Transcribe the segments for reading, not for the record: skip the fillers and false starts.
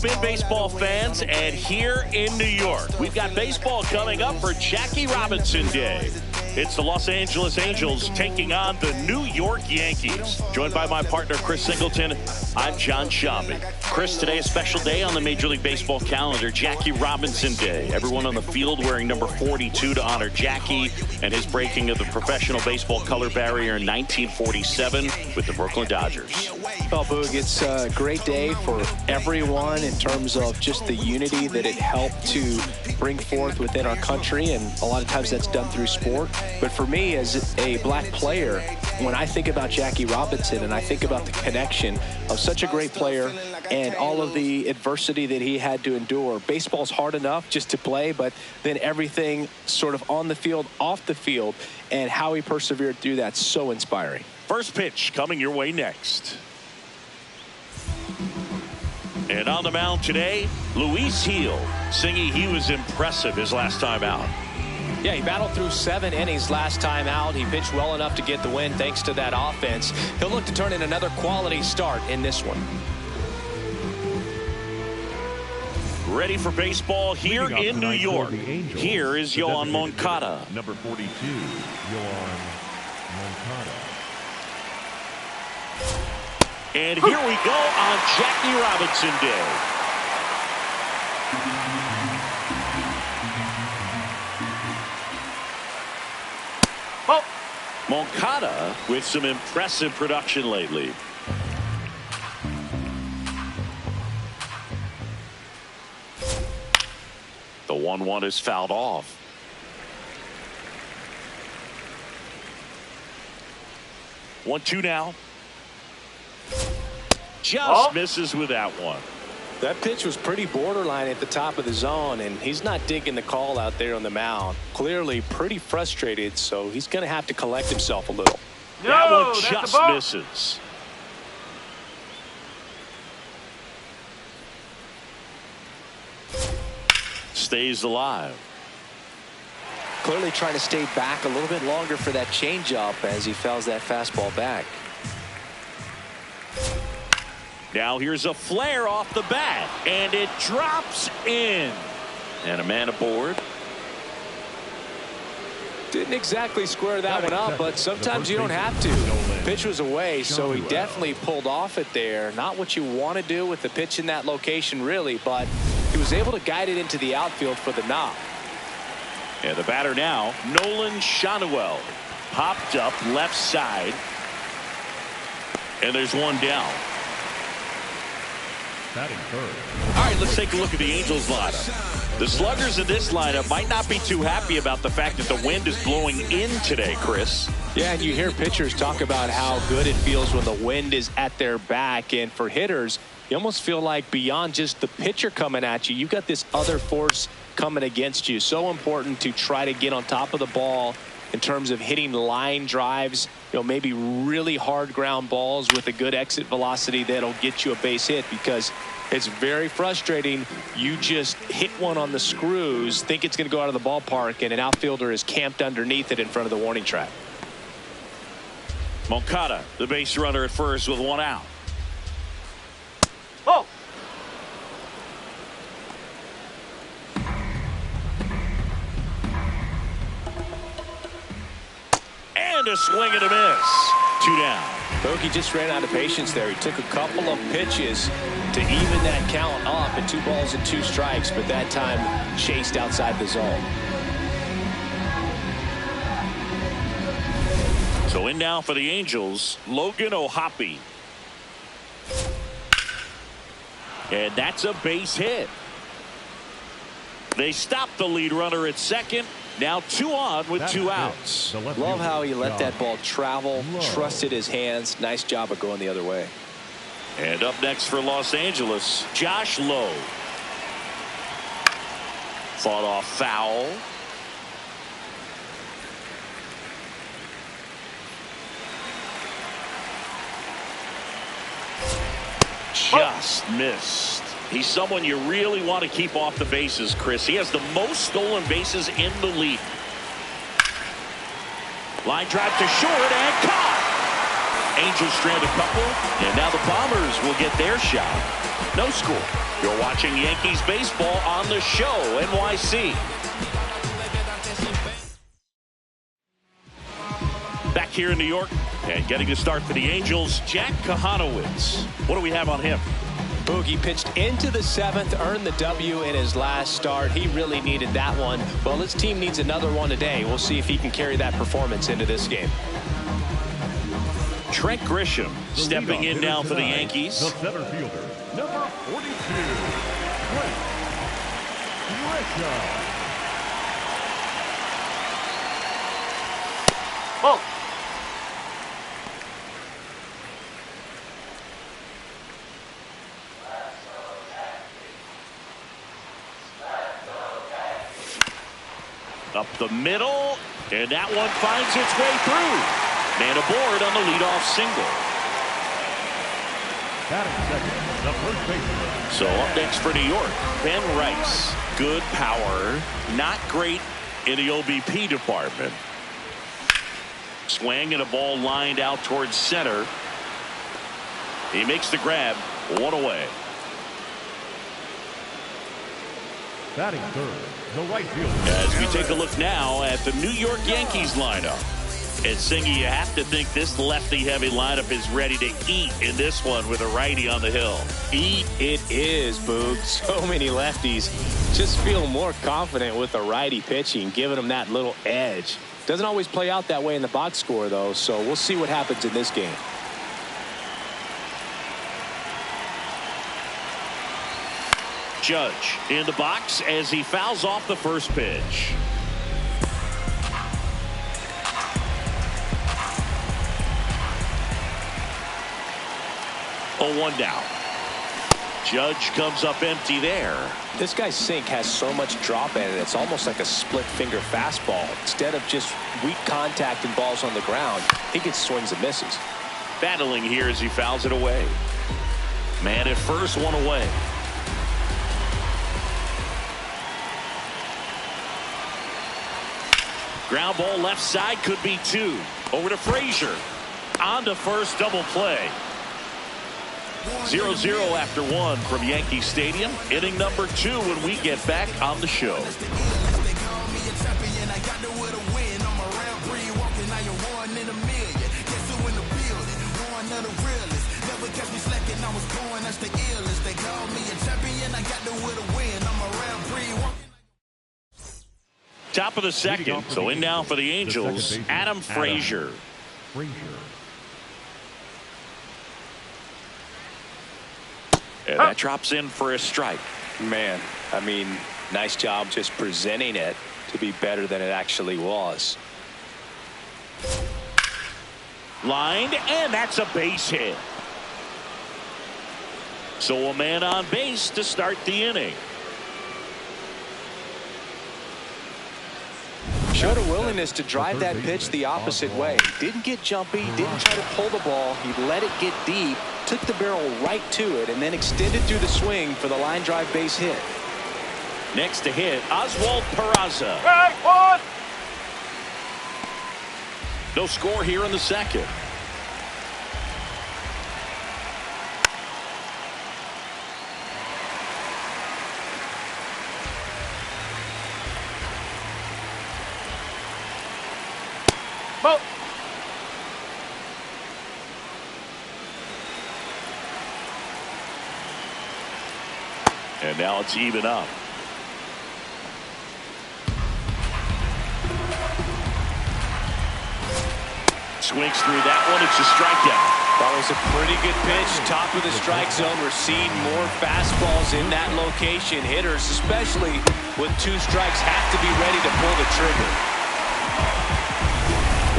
Welcome in, baseball fans, and here in New York, we've got baseball coming up for Jackie Robinson Day. It's the Los Angeles Angels taking on the New York Yankees. Joined by my partner, Chris Singleton, I'm John Shambi. Chris, today a special day on the Major League Baseball calendar, Jackie Robinson Day. Everyone on the field wearing number 42 to honor Jackie and his breaking of the professional baseball color barrier in 1947 with the Brooklyn Dodgers. Well, Boog, it's a great day for everyone in terms of just the unity that it helped to bring forth within our country, and a lot of times that's done through sport. But for me, as a black player, when I think about Jackie Robinson and I think about the connection of such a great player and all of the adversity that he had to endure, baseball's hard enough just to play, but then everything sort of on the field, off the field, and how he persevered through that, so inspiring. First pitch coming your way next. And on the mound today, Luis Gil, singing he was impressive his last time out. Yeah, he battled through 7 innings last time out. He pitched well enough to get the win thanks to that offense. He'll look to turn in another quality start in this one. Ready for baseball here in New York. Here is Yoan Moncada. Number 42, Yoan Moncada. And here we go on Jackie Robinson Day. Oh. Moncada with some impressive production lately. The 1-1 is fouled off. One-two now. Just misses with that one. That pitch was pretty borderline at the top of the zone, and he's not digging the call out there on the mound. Clearly pretty frustrated, so he's going to have to collect himself a little. That one just misses. Stays alive. Clearly trying to stay back a little bit longer for that changeup as he fouls that fastball back. Now here's a flare off the bat, and it drops in. And a man aboard. Didn't exactly square that one up, but sometimes you don't have to. Pitch was away, so he definitely pulled off it there. Not what you want to do with the pitch in that location, really, but he was able to guide it into the outfield for the knock. And the batter now, Nolan Schanuel, popped up left side. And there's one down. All right, let's take a look at the Angels lineup. The sluggers in this lineup might not be too happy about the fact that the wind is blowing in today, Chris. Yeah, and you hear pitchers talk about how good it feels when the wind is at their back. And for hitters, you almost feel like beyond just the pitcher coming at you, you've got this other force coming against you. So important to try to get on top of the ball in terms of hitting line drives, maybe really hard ground balls with a good exit velocity that'll get you a base hit, because it's very frustrating. You just hit one on the screws, think it's going to go out of the ballpark, and an outfielder is camped underneath it in front of the warning track. Moncada, the base runner at first with one out. Oh! And a swing and a miss. 2 down. Bogey just ran out of patience there. He took a couple of pitches to even that count up at 2 balls and 2 strikes, but that time chased outside the zone. So in now for the Angels, Logan O'Hoppe. And that's a base hit. They stop the lead runner at second. Now 2 on with 2 outs. Love how he let that ball travel, trusted his hands. Nice job of going the other way. And up next for Los Angeles, Josh Lowe. Fought off foul. Just missed. He's someone you really want to keep off the bases, Chris. He has the most stolen bases in the league. Line drive to short and caught. Angels strand a couple, and now the Bombers will get their shot. No score. You're watching Yankees baseball on The Show, NYC. Back here in New York and getting the start for the Angels, Jack Kahanowitz. What do we have on him? Boogie pitched into the 7th, earned the W in his last start. He really needed that one. Well, his team needs another one today. We'll see if he can carry that performance into this game. Trent Grisham stepping in now for the Yankees. The center fielder, number 42, Trent Grisham. Oh. Up the middle, and that one finds its way through. Man aboard on the leadoff single. Batting second, the first baseman. So up next for New York, Ben Rice. Good power, not great in the OBP department. Swing and a ball lined out towards center. He makes the grab, one away. Batting third, the right fielder. As we take a look now at the New York Yankees lineup. And Singy, you have to think this lefty-heavy lineup is ready to eat in this one with a righty on the hill. Eat it is, Boog. So many lefties just feel more confident with the righty pitching, giving them that little edge. Doesn't always play out that way in the box score, though, so we'll see what happens in this game. Judge in the box as he fouls off the first pitch. Oh, 1 down. Judge comes up empty there. This guy's sink has so much drop in it, it's almost like a split finger fastball. Instead of just weak contact and balls on the ground, he gets swings and misses. Battling here as he fouls it away. Man at first, 1 away. Ground ball left side, could be 2. Over to Frazier. On to first, double play. 0-0 after 1 from Yankee Stadium. Inning number 2 when we get back on the show. Top of the second. So in now for the Angels, Adam Frazier. And that drops in for a strike. Man, I mean, nice job just presenting it to be better than it actually was. Lined, and that's a base hit. So a man on base to start the inning. Showed a willingness to drive that pitch the opposite way. Didn't get jumpy, didn't try to pull the ball. He let it get deep, took the barrel right to it, and then extended through the swing for the line drive base hit. Next to hit, Oswald Peraza. No score here in the second. And now it's even up. Swings through that one. It's a strikeout. That was a pretty good pitch. Top of the strike zone. We're seeing more fastballs in that location. Hitters, especially with 2 strikes, have to be ready to pull the trigger.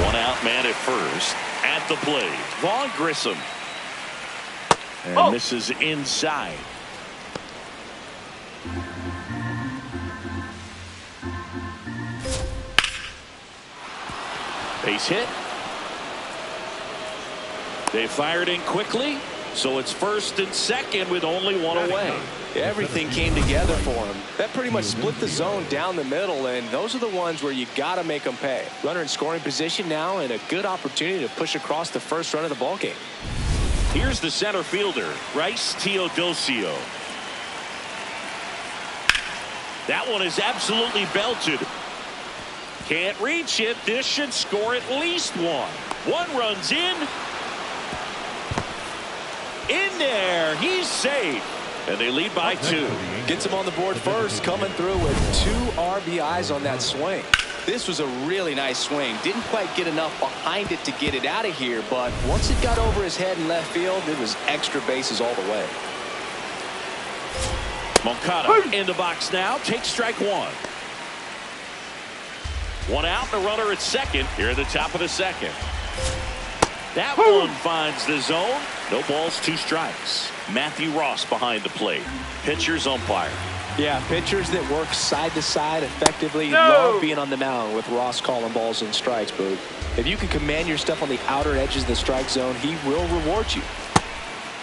1 out, man at first. At the plate, Vaughn Grissom. And misses inside. Base hit. They fired in quickly, so it's first and second with only 1 away. Everything came together for him. That pretty much split the zone down the middle, and those are the ones where you got to make them pay. Runner in scoring position now, and a good opportunity to push across the first run of the ballgame. Here's the center fielder, Bryce Teodosio. That one is absolutely belted. Can't reach it. This should score at least one. One runs in. In there. He's safe. And they lead by 2. Gets him on the board first, coming through with 2 RBIs on that swing. This was a really nice swing. Didn't quite get enough behind it to get it out of here, but once it got over his head in left field, it was extra bases all the way. Moncada in the box now. Takes strike 1. One out, and a runner at second here at the top of the second. That one finds the zone. No balls, 2 strikes. Matthew Ross behind the plate. Pitcher's umpire. Yeah, pitchers that work side to side effectively love being on the mound with Ross calling balls and strikes, Boog. If you can command your stuff on the outer edges of the strike zone, he will reward you.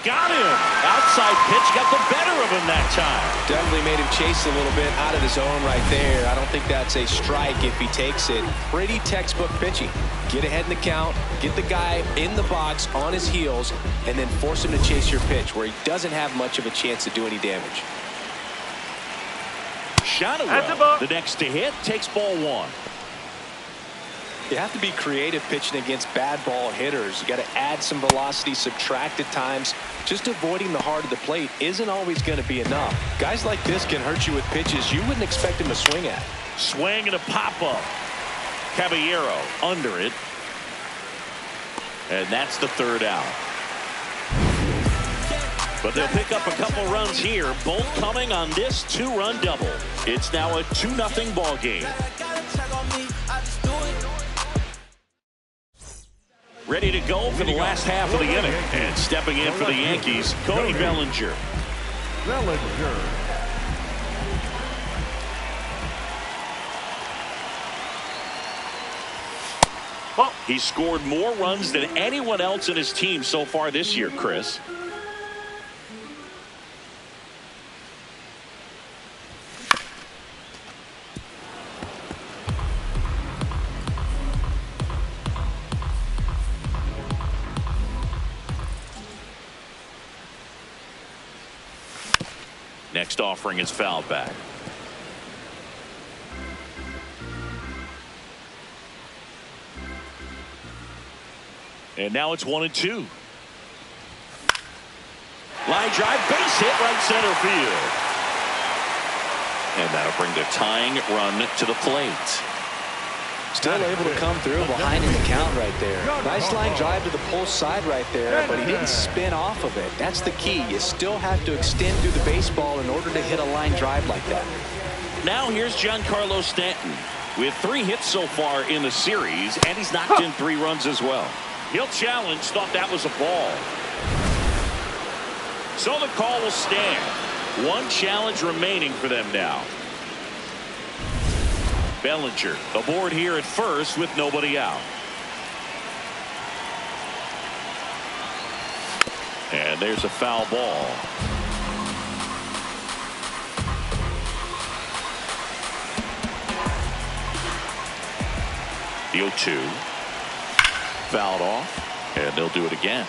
Got him. Outside pitch got the better of him that time. Definitely made him chase a little bit out of the zone right there. I don't think that's a strike if he takes it. Pretty textbook pitching. Get ahead in the count, get the guy in the box on his heels, and then force him to chase your pitch where he doesn't have much of a chance to do any damage. Shotwell, the next to hit, takes ball 1. You have to be creative pitching against bad ball hitters. You got to add some velocity, subtract at times. Just avoiding the heart of the plate isn't always going to be enough. Guys like this can hurt you with pitches you wouldn't expect him to swing at. Swing and a pop-up. Caballero under it. And that's the 3rd out. But they'll pick up a couple runs here, both coming on this 2-run double. It's now a 2-0 ball game. Ready to go for the last half of the inning. And stepping in for the Yankees, Cody Bellinger. Well, he scored more runs than anyone else in his team so far this year, Chris. Next offering is fouled back. And now it's 1-2. Line drive, base hit, right center field. And that'll bring the tying run to the plate. Still able to come through behind in the count right there. Nice line drive to the pull side right there, but he didn't spin off of it. That's the key. You still have to extend through the baseball in order to hit a line drive like that. Now here's Giancarlo Stanton with 3 hits so far in the series, and he's knocked in 3 runs as well. He'll challenge, thought that was a ball. So the call will stand. 1 challenge remaining for them now. Bellinger aboard here at first with nobody out. And there's a foul ball. The 0-2. Fouled off, and they'll do it again.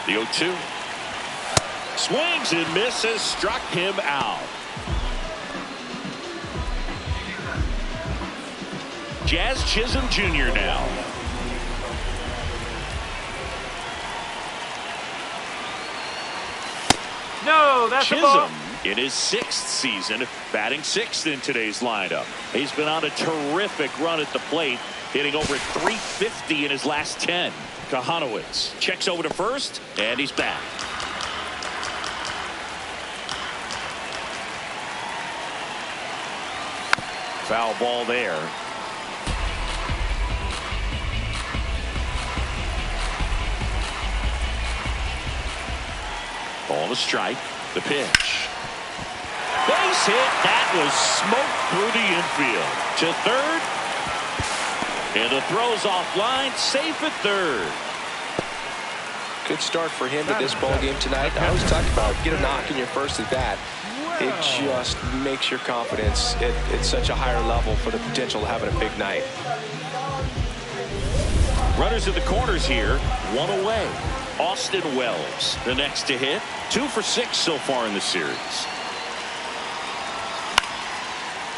The 0-2. Swings and misses, struck him out. Jazz Chisholm Jr. now. No, that's a ball. Chisholm in his 6th season, batting 6th in today's lineup. He's been on a terrific run at the plate, hitting over 350 in his last 10. Kahanowitz checks over to first, and he's back. Foul ball there. Ball to strike. The pitch. Base hit. That was smoked through the infield. To third. And the throw's offline. Safe at third. Good start for him to this ball game tonight. I always talk about get a knock in your first at bat. It just makes your confidence at such a higher level for the potential of having a big night. Runners in the corners here, one away. Austin Wells, the next to hit. 2 for 6 so far in the series.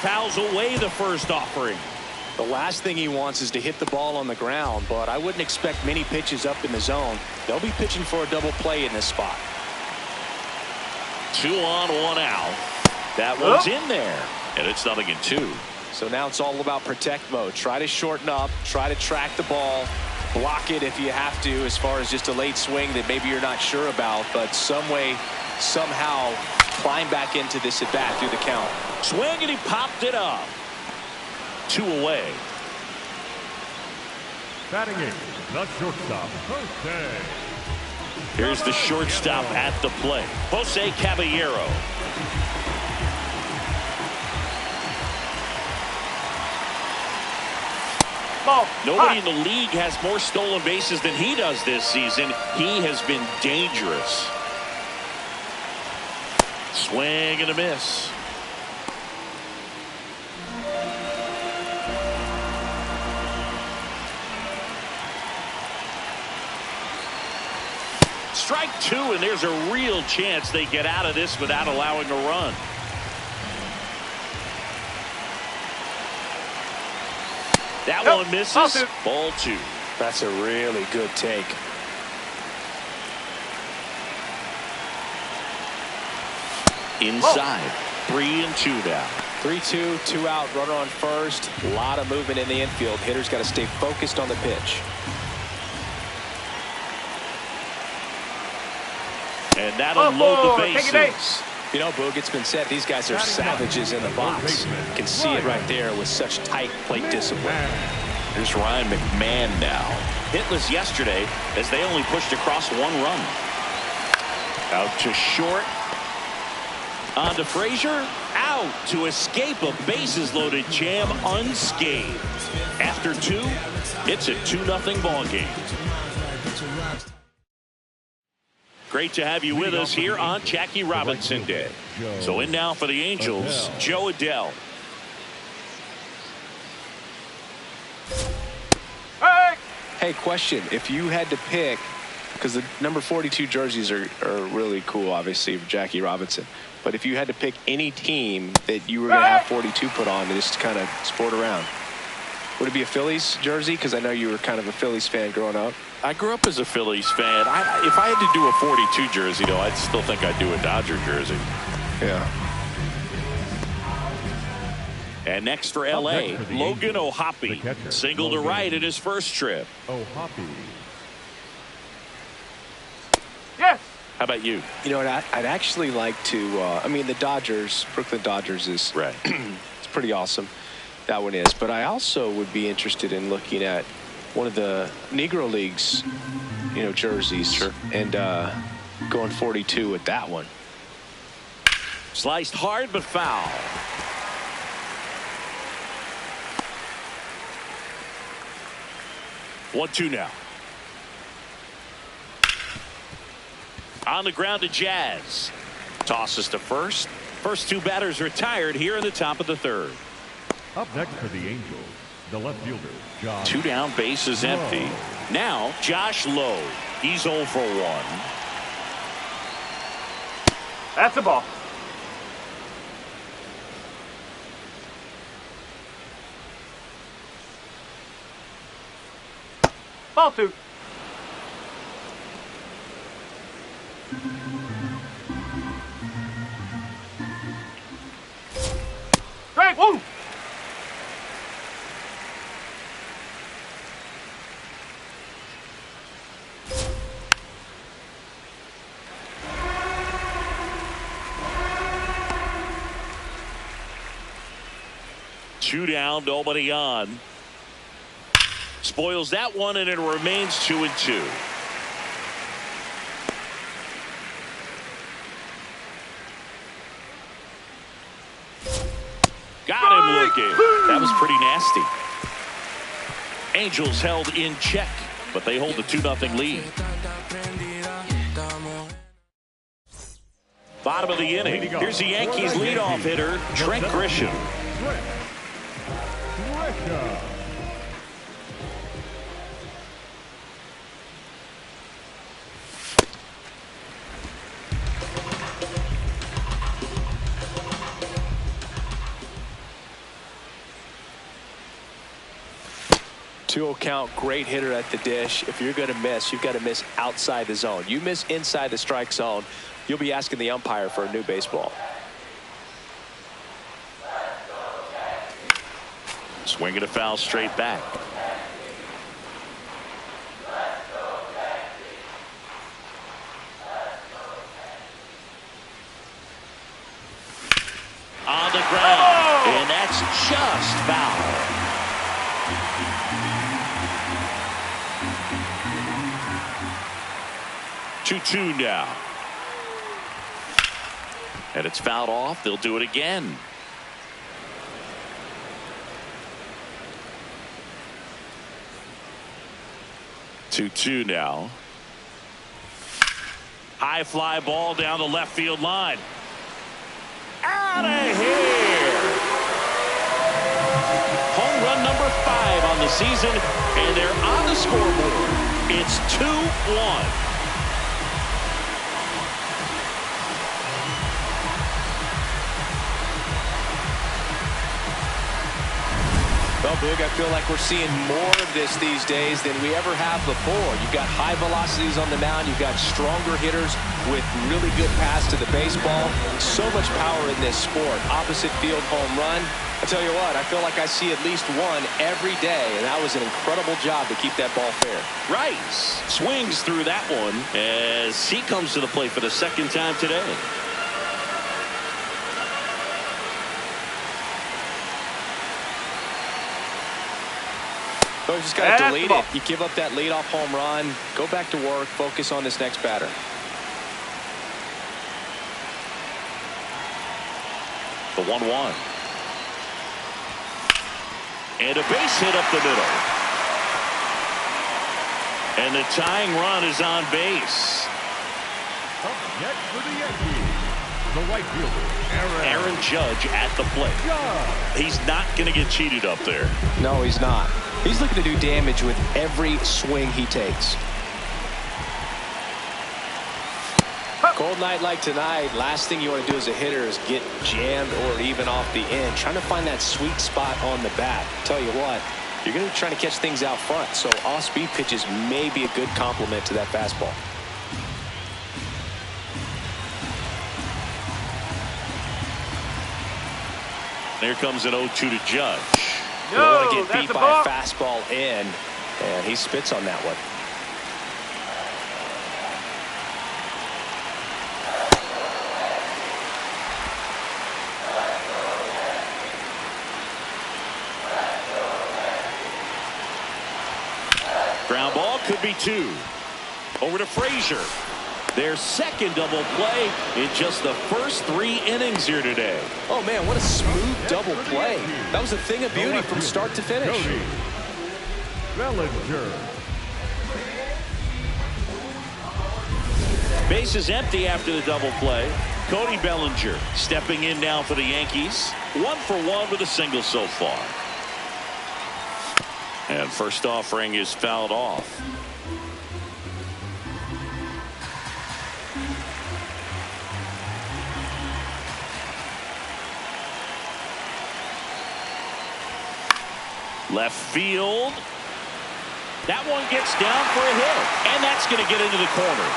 Fouls away the first offering. The last thing he wants is to hit the ball on the ground, but I wouldn't expect many pitches up in the zone. They'll be pitching for a double play in this spot. 2 on, 1 out. That one's in there, and it's 0-2. So now it's all about protect mode. Try to shorten up, try to track the ball, block it if you have to, as far as just a late swing that maybe you're not sure about, but some way, somehow climb back into this at bat through the count. Swing, and he popped it up. 2 away. Batting in, the shortstop, Jose. Here's the shortstop at the plate, Jose Caballero. Ball. Nobody in the league has more stolen bases than he does this season. He has been dangerous. Swing and a miss. Strike 2, and there's a real chance they get out of this without allowing a run. That one misses. Ball 2. That's a really good take. Inside. 3 and 2 now. 3-2, 2 out, runner on first. A lot of movement in the infield. Hitter's got to stay focused on the pitch. And that'll load the bases. You know, Boog, it's been said these guys are savages in the box. You can see it right there with such tight plate discipline. Here's Ryan McMahon now. Hitless yesterday as they only pushed across 1 run. Out to short. On to Frazier. Out to escape a bases-loaded jam unscathed. After 2, it's a 2-0 ball game. Great to have you with us here on Jackie Robinson Day. So in now for the Angels, Joe Adell. Hey, question. If you had to pick, because the number 42 jerseys are really cool, obviously, for Jackie Robinson. But if you had to pick any team that you were going to have 42 put on to just kind of sport around, would it be a Phillies jersey? Because I know you were kind of a Phillies fan growing up. I grew up as a Phillies fan. If I had to do a 42 jersey, though, I'd still think I'd do a Dodger jersey. Yeah. And next for L.A., Logan O'Hoppe. Single to right in his first trip. O'Hoppe. Yes. How about you? You know what? I'd actually like to. I mean, the Dodgers, Brooklyn Dodgers is right. It's pretty awesome. That one is. But I also would be interested in looking at one of the Negro Leagues, jerseys. Sure. And going 42 with that one. Sliced hard but foul. One, 2 now. On the ground to Jazz. Tosses to first. First 2 batters retired here in the top of the 3rd. Up next for the Angels, the left fielder, Josh. 2 down, base is empty. Now, Josh Lowe. He's 0 for 1. That's a ball. Ball 2. Strike 1. Two down, nobody on. Spoils that one, and it remains 2 and 2. Got him looking. That was pretty nasty. Angels held in check, but they hold the 2-0 lead. Bottom of the inning. Here's the Yankees leadoff hitter, Trent Grisham. 2-0 count, great hitter at the dish. If you're going to miss, you've got to miss outside the zone. You miss inside the strike zone, you'll be asking the umpire for a new baseball. Swinging a foul straight back. On the ground, and that's just foul. Two now. And it's fouled off. They'll do it again. Two now. High fly ball down the left field line. Out of here. Home run number 5 on the season, and they're on the scoreboard. It's 2-1. Well, Boog, I feel like we're seeing more of this these days than we ever have before. You've got high velocities on the mound. You've got stronger hitters with really good pass to the baseball. So much power in this sport. Opposite field home run. I tell you what, I feel like I see at least one every day, and that was an incredible job to keep that ball fair. Rice swings through that one as he comes to the plate for the second time today. So you just got to delete it. You give up that leadoff home run, go back to work, focus on this next batter. The 1-1. And a base hit up the middle. And the tying run is on base. Up next for the Yankees, the right fielder, Aaron Judge at the plate. He's not going to get cheated up there. No, he's not. He's looking to do damage with every swing he takes. Cold night like tonight, last thing you want to do as a hitter is get jammed or even off the end. Trying to find that sweet spot on the bat. Tell you what, you're going to be trying to catch things out front, so off-speed pitches may be a good complement to that fastball. There comes an 0-2 to Judge. You don't want to get beat by a fastball in, and he spits on that one. Ground ball could be 2. Over to Frazier. Their second double play in just the first 3 innings here today. Oh, man, what a smooth double play. That was a thing of beauty from start to finish. Bellinger. Base is empty after the double play. Cody Bellinger stepping in now for the Yankees. 1 for 1 with a single so far. And first offering is fouled off. Left field. That one gets down for a hit, and that's going to get into the corner.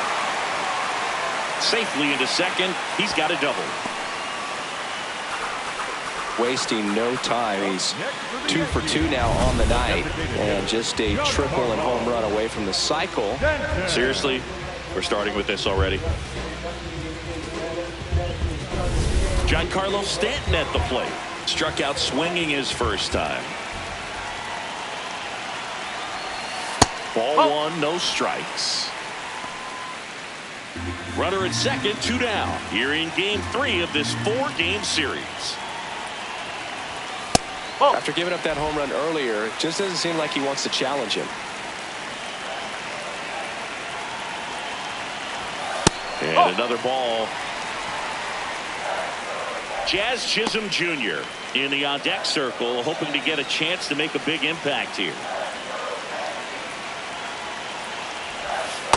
Safely into second. He's got a double. Wasting no time. He's 2 for 2 now on the night, and just a triple and home run away from the cycle. Seriously, we're starting with this already. Giancarlo Stanton at the plate. Struck out swinging his first time. Ball 1, no strikes. Runner at second, 2 down. Here in game 3 of this 4-game series. After giving up that home run earlier, it just doesn't seem like he wants to challenge him. And another ball. Jazz Chisholm Jr. in the on-deck circle, hoping to get a chance to make a big impact here.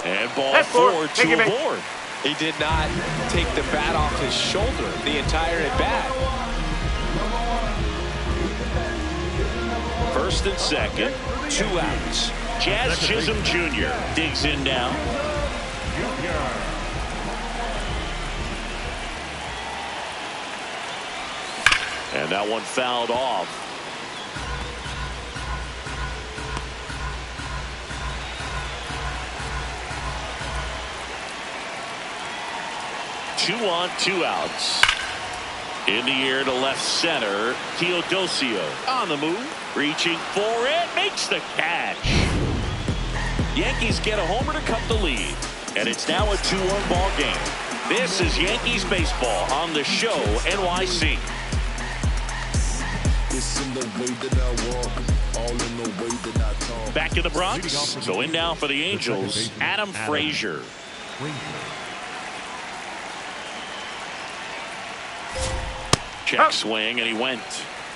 And ball four to a board. He did not take the bat off his shoulder the entire at bat. First and second, 2 outs. Jazz Chisholm Jr. digs in now. And that one fouled off. Two on, 2 outs. In the air to left center. Teodosio on the move. Reaching for it. Makes the catch. Yankees get a homer to cut the lead. And it's now a 2-1 ball game. This is Yankees baseball on the show NYC. Back in the Bronx. So in now for the Angels, Adam Frazier. Check swing, and he went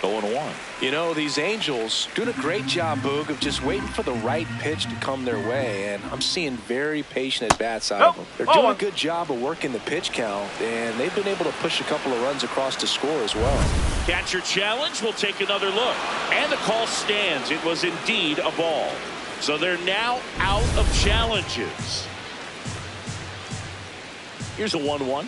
0-1. You know, these Angels doing a great job, Boog, of just waiting for the right pitch to come their way, and I'm seeing very patient at-bats out of them. They're doing a good job of working the pitch count, and they've been able to push a couple of runs across to score as well. Catcher challenge. We'll take another look. And the call stands. It was indeed a ball. So they're now out of challenges. Here's a 1-1.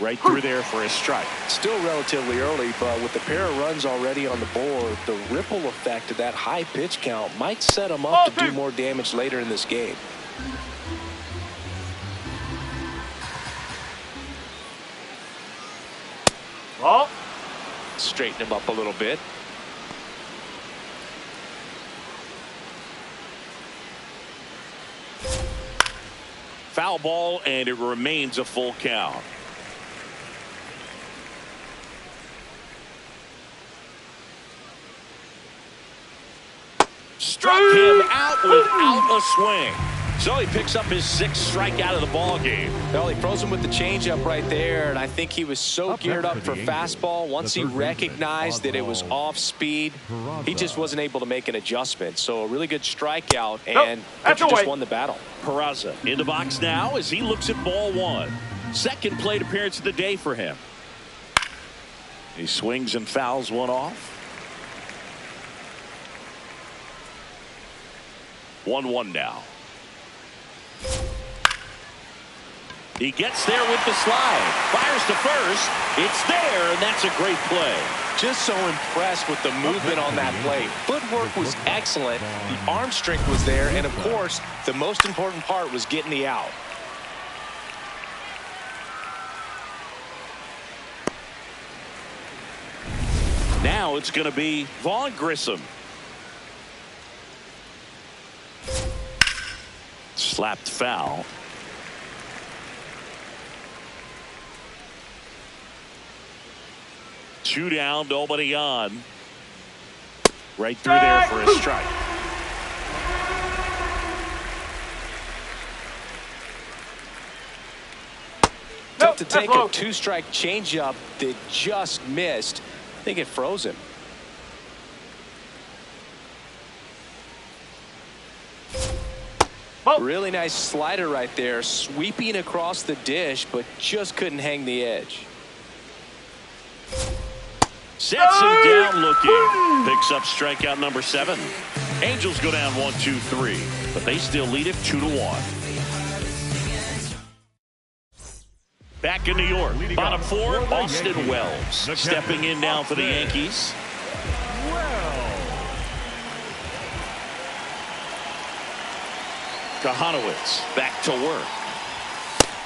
Right through there for a strike. Still relatively early, but with the pair of runs already on the board, the ripple effect of that high pitch count might set them up to do more damage later in this game. Ball. Straighten him up a little bit. Foul ball, and it remains a full count. Struck him out without a swing. So he picks up his 6th strikeout of the ball game. Well, he froze him with the changeup right there, and I think he was so geared up for fastball. Once he recognized that it was off speed, he just wasn't able to make an adjustment. So a really good strikeout, and pitcher just won the battle. Peraza in the box now as he looks at ball 1. Second plate appearance of the day for him. He swings and fouls one off. 1-1 now. He gets there with the slide. Fires to first. It's there, and that's a great play. Just so impressed with the movement on that play. Footwork was excellent. The arm strength was there. And, of course, the most important part was getting the out. Now it's going to be Vaughn Grissom. Slapped foul. Two down, nobody on. Right through there for a strike. Tough to take a 2-strike changeup that just missed. I think it froze him. Really nice slider right there, sweeping across the dish, but just couldn't hang the edge. Sets him down looking. Picks up strikeout number 7. Angels go down 1-2-3, but they still lead it 2-1. Back in New York, bottom 4, Austin Wells stepping in now for the Yankees. Kahanowitz back to work.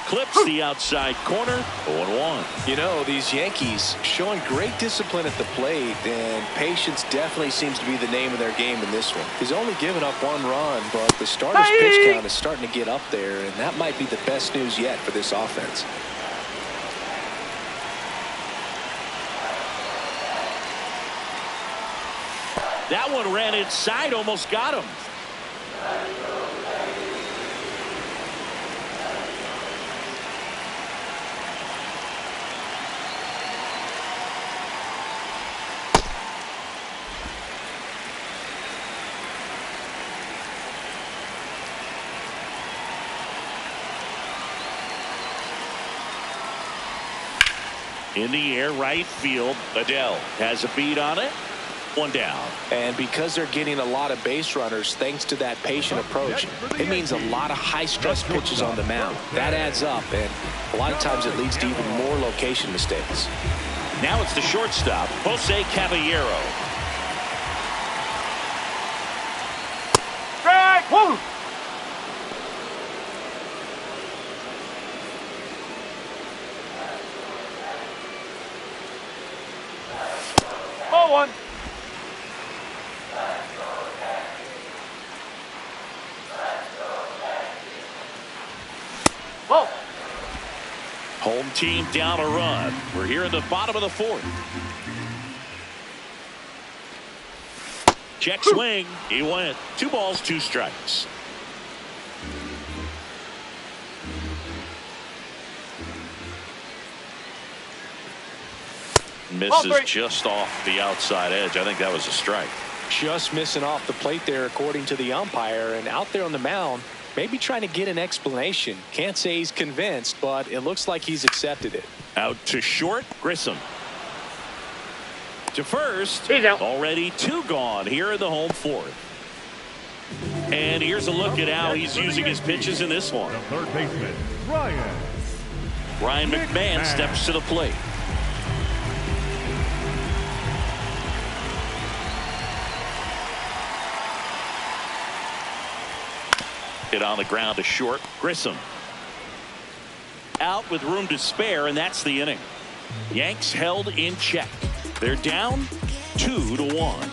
Clips the outside corner. 0-1. You know, these Yankees showing great discipline at the plate, and patience definitely seems to be the name of their game in this one. He's only given up 1 run, but the starter's pitch count is starting to get up there, and that might be the best news yet for this offense. That one ran inside, almost got him. In the air, right field. Adele has a beat on it. One down. And because they're getting a lot of base runners thanks to that patient approach, it means a lot of high-stress pitches on the mound. That adds up, and a lot of times it leads to even more location mistakes. Now it's the shortstop, Jose Caballero. Strike one. Ball one. Whoa. Home team down a run. We're here in the bottom of the fourth. Check swing. He went. 2 balls, 2 strikes. Misses just off the outside edge. I think that was a strike. Just missing off the plate there, according to the umpire, and out there on the mound, maybe trying to get an explanation. Can't say he's convinced, but it looks like he's accepted it. Out to short, Grissom. To first. He's out. Already 2 gone here in the home fourth. And here's a look at how he's using his pitches in this one. The third baseman, Ryan McMahon steps to the plate. Hit on the ground to short. Grissom. Out with room to spare, and that's the inning. Yanks held in check. They're down 2-1.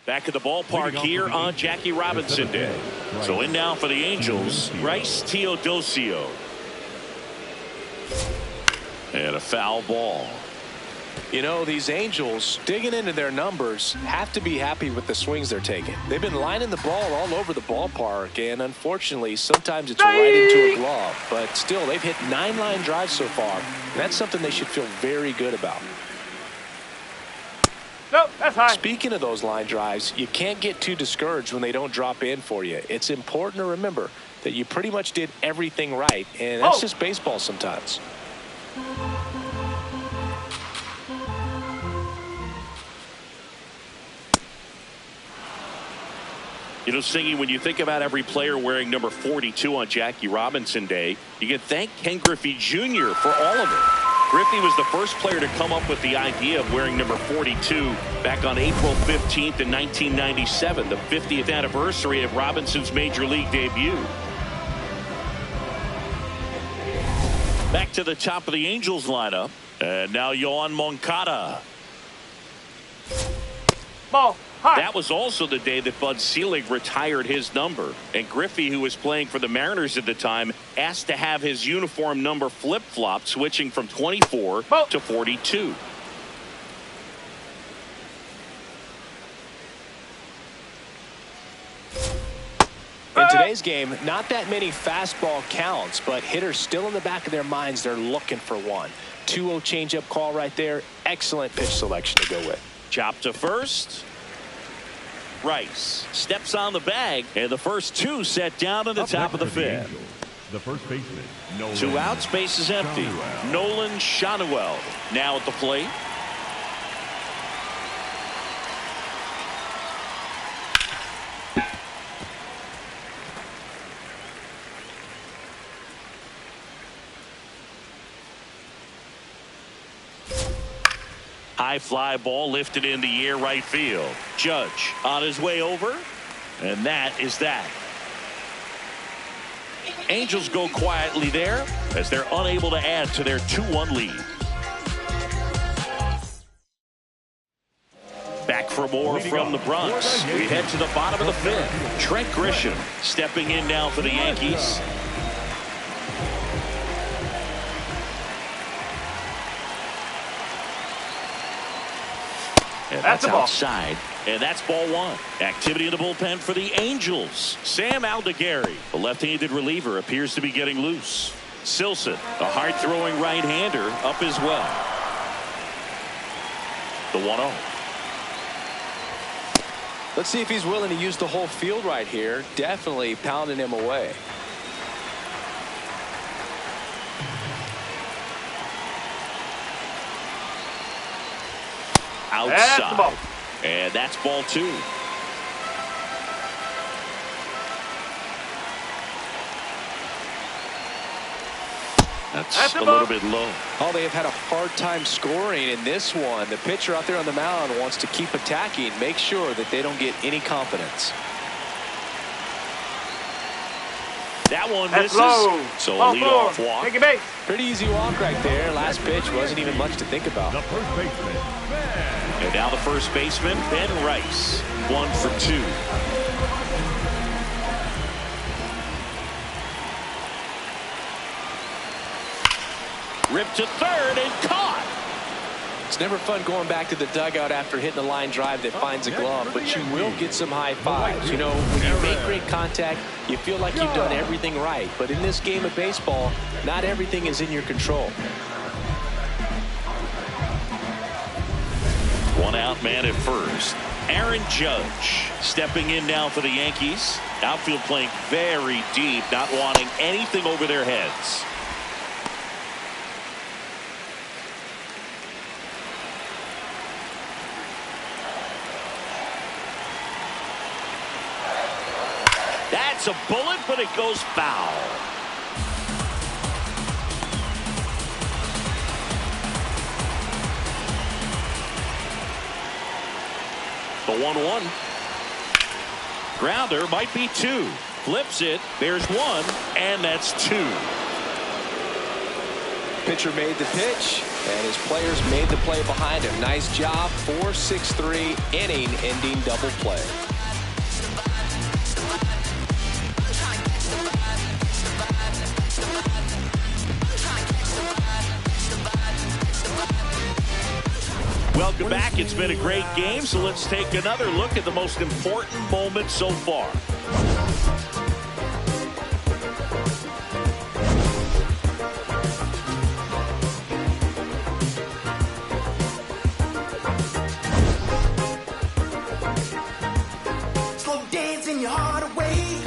Back at the ballpark here on Jackie Robinson Day. So in now for the Angels, Bryce Teodosio. And a foul ball. You know, these Angels, digging into their numbers, have to be happy with the swings they're taking. They've been lining the ball all over the ballpark, and unfortunately, sometimes it's right into a glove. But still, they've hit 9 line drives so far, and that's something they should feel very good about. Nope, that's high. Speaking of those line drives, you can't get too discouraged when they don't drop in for you. It's important to remember that you pretty much did everything right, and that's just baseball sometimes. You know, Singy, when you think about every player wearing number 42 on Jackie Robinson Day, you can thank Ken Griffey Jr. for all of it. Griffey was the first player to come up with the idea of wearing number 42 back on April 15th in 1997, the 50th anniversary of Robinson's major league debut. Back to the top of the Angels lineup. And now Yoan Moncada. Ball. High. That was also the day that Bud Selig retired his number. And Griffey, who was playing for the Mariners at the time, asked to have his uniform number flip-flopped, switching from 24 to 42. In today's game, not that many fastball counts, but hitters still in the back of their minds, they're looking for one. 2-0 changeup call right there. Excellent pitch selection to go with. Chop to first. Rice steps on the bag, and the first 2 set down in the top of the 5th. The first baseman, Nolan 2 outs, base is empty. Shanuel. Nolan Shanuel now at the plate. High fly ball lifted in the air, right field. Judge on his way over, and that is that. Angels go quietly there as they're unable to add to their 2-1 lead. Back for more from the Bronx. We head to the bottom of the 5th. Trent Grisham stepping in now for the Yankees. And that's outside, and that's ball 1. Activity in the bullpen for the Angels. Sam Aldegari, the left-handed reliever, appears to be getting loose. Silson, a hard-throwing right-hander, up as well. The 1-0. Let's see if he's willing to use the whole field right here. Definitely pounding him away. outside. And that's ball 2. That's a little bit low. Oh, they have had a hard time scoring in this one. The pitcher out there on the mound wants to keep attacking, make sure that they don't get any confidence. That one misses. Low. So a leadoff walk. Take a base. Pretty easy walk right there. Last pitch wasn't even much to think about. The first baseman, Ben. And now the first baseman, Ben Rice. 1 for 2. Ripped to third and caught. It's never fun going back to the dugout after hitting a line drive that finds a glove, but you will get some high fives. You know, when you make great contact, you feel like you've done everything right. But in this game of baseball, not everything is in your control. One out man at first. Aaron Judge stepping in now for the Yankees. Outfield playing very deep, not wanting anything over their heads. That's a bullet, but it goes foul. The 1-1. Grounder might be 2. Flips it. There's 1, and that's 2. Pitcher made the pitch, and his players made the play behind him. Nice job. 4-6-3 inning-ending double play. Welcome back. It's been a great game, so let's take another look at the most important moment so far. Slow dancing your heart away.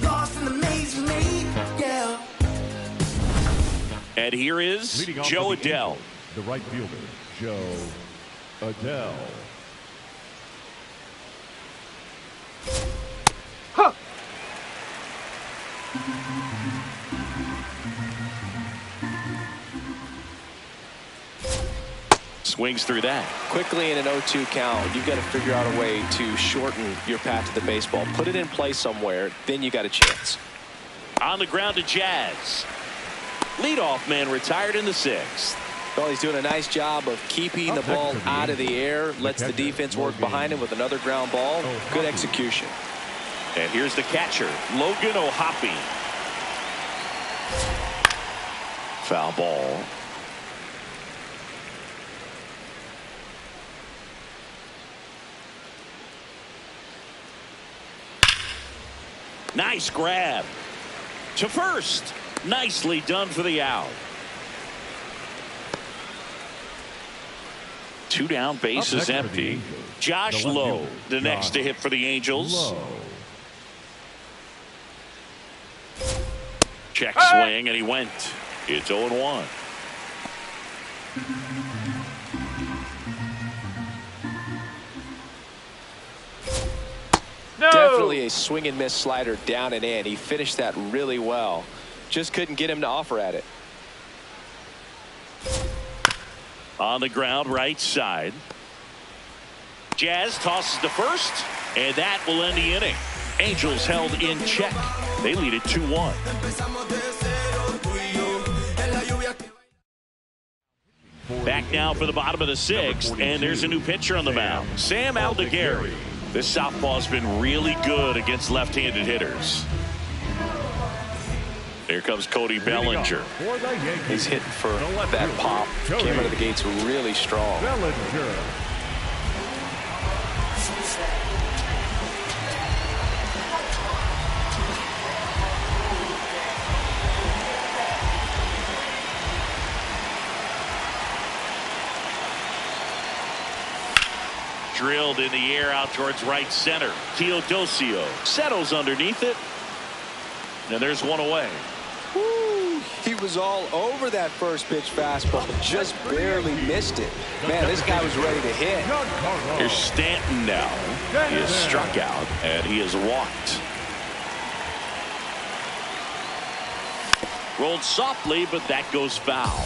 Lost in the maze you made, yeah. And here is Leading Joe off for the Adell. Angels, the right fielder, Joe Adell. Huh. Swings through that. Quickly in an 0-2 count, you've got to figure out a way to shorten your path to the baseball. Put it in play somewhere, then you got a chance. On the ground to Jazz. Leadoff man retired in the 6th. Well, he's doing a nice job of keeping the ball out of the air. Lets the defense work behind him with another ground ball. Good execution. And here's the catcher, Logan O'Hoppe. Foul ball. Nice grab. To first. Nicely done for the out. 2 down, base is empty. Josh Lowe, the next to hit for the Angels. Check swing, and he went. It's 0-1. No. Definitely a swing and miss slider down and in. He finished that really well. Just couldn't get him to offer at it. On the ground, right side. Jazz tosses to first, and that will end the inning. Angels held in check. They lead it 2-1. Back now for the bottom of the 6th, and there's a new pitcher on the mound, Sam Aldeguerri. This southpaw's been really good against left-handed hitters. Here comes Cody Bellinger. He's hitting for that pop. Came out of the gates really strong. Bellinger. Drilled in the air out towards right center. Teodosio settles underneath it. And there's one away. Woo. He was all over that first pitch fastball, just barely missed it. Man, this guy was ready to hit. Here's Stanton now. He is struck out, and he is walked. Rolled softly, but that goes foul.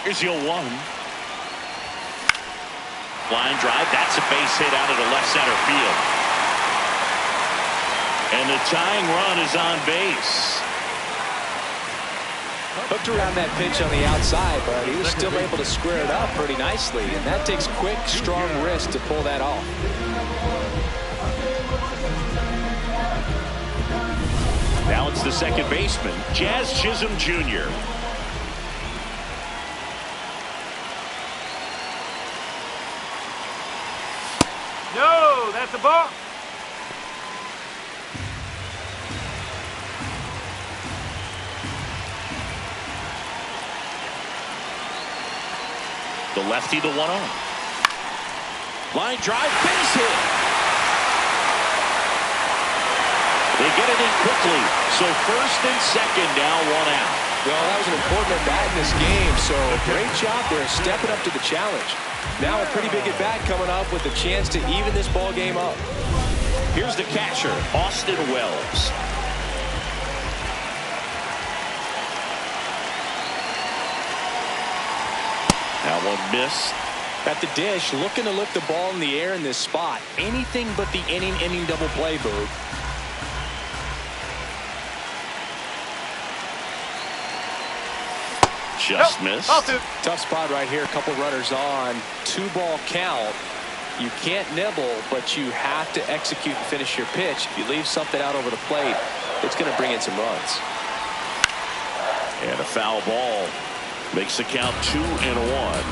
Here's the 0-1. Line drive. That's a base hit out of the left center field. And the tying run is on base. Hooked around that pitch on the outside, but he was still able to square it up pretty nicely. And that takes quick, strong wrist to pull that off. Now it's the second baseman, Jazz Chisholm Jr. No, that's a ball. The lefty, the 1-0. Line drive, base hit. They get it in quickly. So first and second, now 1 out. Well, that was an important at bat in this game, so great job there stepping up to the challenge. Now a pretty big at bat coming up with a chance to even this ball game up. Here's the catcher, Austin Wells. That one missed. At the dish, looking to lift the ball in the air in this spot. Anything but the inning double play, Boog. Just missed. Tough spot right here. A couple runners on. 2-ball count. You can't nibble, but you have to execute and finish your pitch. If you leave something out over the plate, it's going to bring in some runs. And a foul ball makes the count 2-1.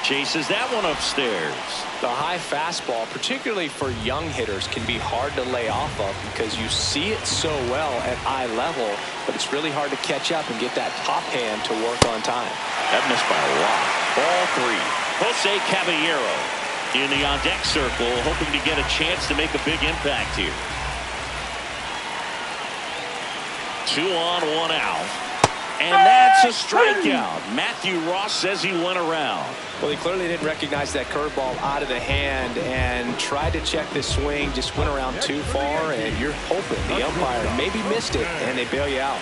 Chases that one upstairs. The high fastball, particularly for young hitters, can be hard to lay off of because you see it so well at eye level, but it's really hard to catch up and get that top hand to work on time. That missed by a lot. Ball 3. Jose Caballero in the on-deck circle, hoping to get a chance to make a big impact here. 2 on, 1 out. And that's a strikeout. Matthew Ross says he went around. Well, he clearly didn't recognize that curveball out of the hand and tried to check the swing, just went around too far, and you're hoping the umpire maybe missed it, and they bail you out.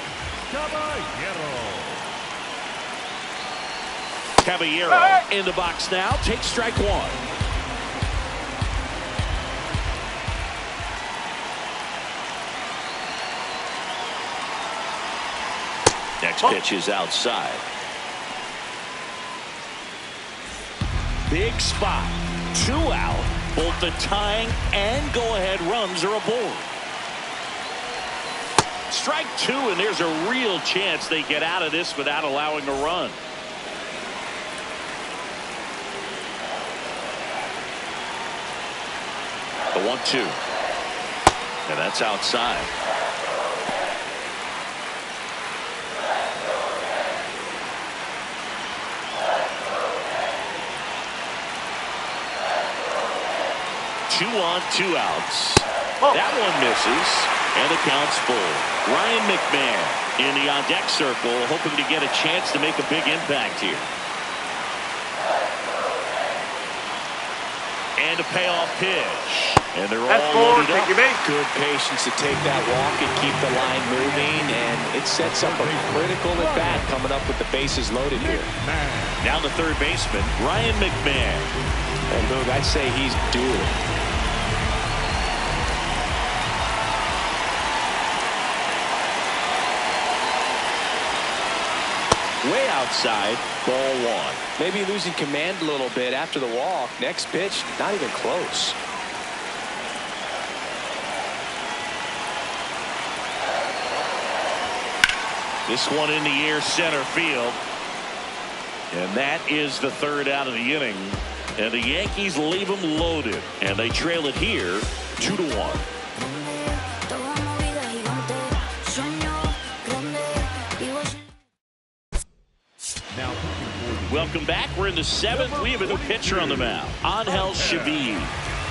Caballero in the box now, takes strike 1. Next pitch is outside. Big spot. 2 out. Both the tying and go-ahead runs are aboard. Strike 2, and there's a real chance they get out of this without allowing a run. The 1-2. And that's outside. Two on, 2 outs. That one misses, and the count's full. Ryan McMahon in the on-deck circle, hoping to get a chance to make a big impact here. And a payoff pitch. And they're all loaded up. Good patience to take that walk and keep the line moving, and it sets up a critical at bat coming up with the bases loaded here. Now the third baseman, Ryan McMahon. And Boog, I'd say he's due. Way outside, ball 1. Maybe losing command a little bit after the walk. Next pitch, not even close. This one in the air, center field. And that is the 3rd out of the inning. And the Yankees leave them loaded. And they trail it here 2-1. Welcome back. We're in the 7th. We have a new pitcher on the mound, Angel Shavit.